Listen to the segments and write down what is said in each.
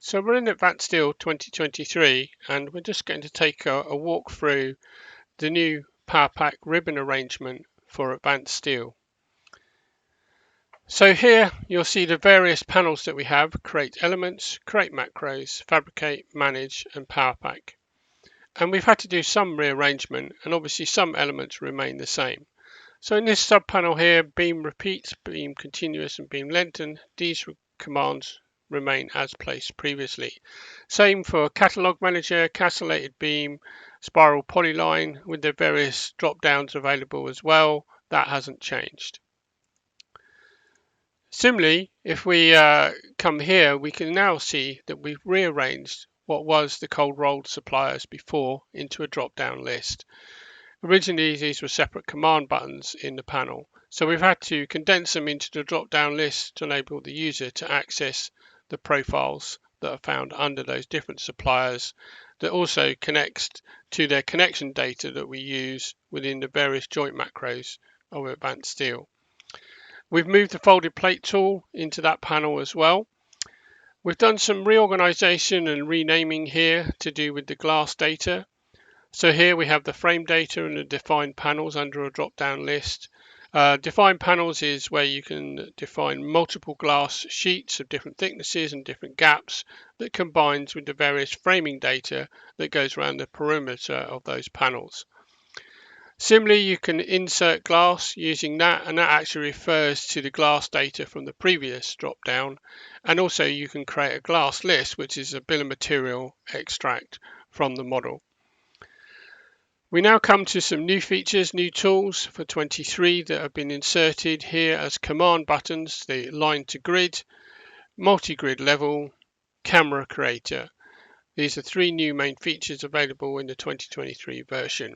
So we're in Advanced Steel 2023 and we're just going to take a walk through the new PowerPack ribbon arrangement for Advanced Steel. So here you'll see the various panels that we have: create elements, create macros, fabricate, manage and PowerPack. And we've had to do some rearrangement, and obviously some elements remain the same. So in this sub panel here, beam repeats, beam continuous and beam lengthen, these commands remain as placed previously. Same for catalog manager, castellated beam, spiral polyline with the various drop downs available as well. That hasn't changed. Similarly, if we come here, we can now see that we've rearranged what was the cold rolled suppliers before into a drop down list. Originally, these were separate command buttons in the panel, so we've had to condense them into the drop-down list to enable the user to access the profiles that are found under those different suppliers, that also connects to their connection data that we use within the various joint macros of Advanced Steel. We've moved the folded plate tool into that panel as well. We've done some reorganization and renaming here to do with the glass data. So here we have the frame data and the defined panels under a drop-down list. Defined panels is where you can define multiple glass sheets of different thicknesses and different gaps that combines with the various framing data that goes around the perimeter of those panels. Similarly, you can insert glass using that, and that actually refers to the glass data from the previous drop-down. And also you can create a glass list, which is a bill of material extract from the model. We now come to some new features, new tools for 23 that have been inserted here as command buttons: the line to grid, multi-grid level, camera creator. These are three new main features available in the 2023 version.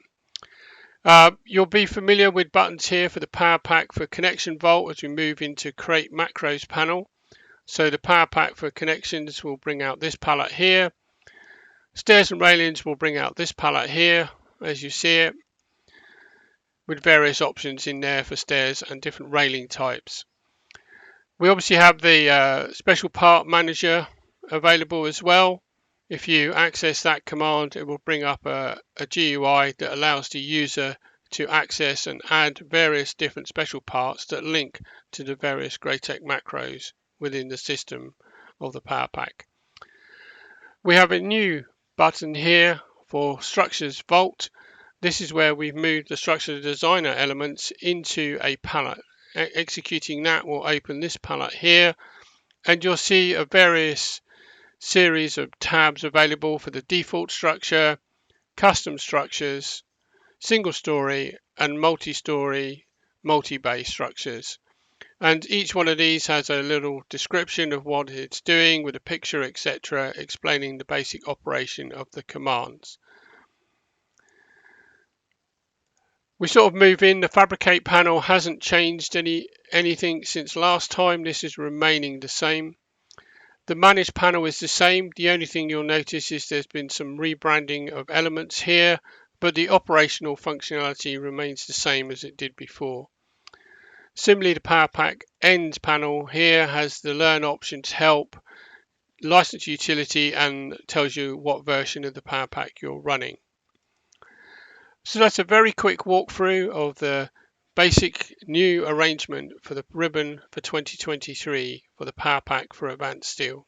You'll be familiar with buttons here for the PowerPack for connection vault as we move into create macros panel. So the PowerPack for connections will bring out this palette here. Stairs and railings will bring out this palette here, as you see it, with various options in there for stairs and different railing types. We obviously have the special part manager available as well. If you access that command, it will bring up a GUI that allows the user to access and add various different special parts that link to the various GRAITEC macros within the system of the PowerPack. We have a new button here for structures vault. This is where we've moved the structure designer elements into a palette. Executing that will open this palette here, and you'll see a various series of tabs available for the default structure, custom structures, single story and multi-story, multi-bay structures. And each one of these has a little description of what it's doing with a picture, etc., explaining the basic operation of the commands. We sort of move in. The fabricate panel hasn't changed anything since last time. This is remaining the same. The manage panel is the same. The only thing you'll notice is there's been some rebranding of elements here, but the operational functionality remains the same as it did before. Similarly, the PowerPack ends panel here has the learn options, help, license utility, and tells you what version of the PowerPack you're running. So that's a very quick walkthrough of the basic new arrangement for the ribbon for 2023 for the PowerPack for Advanced Steel.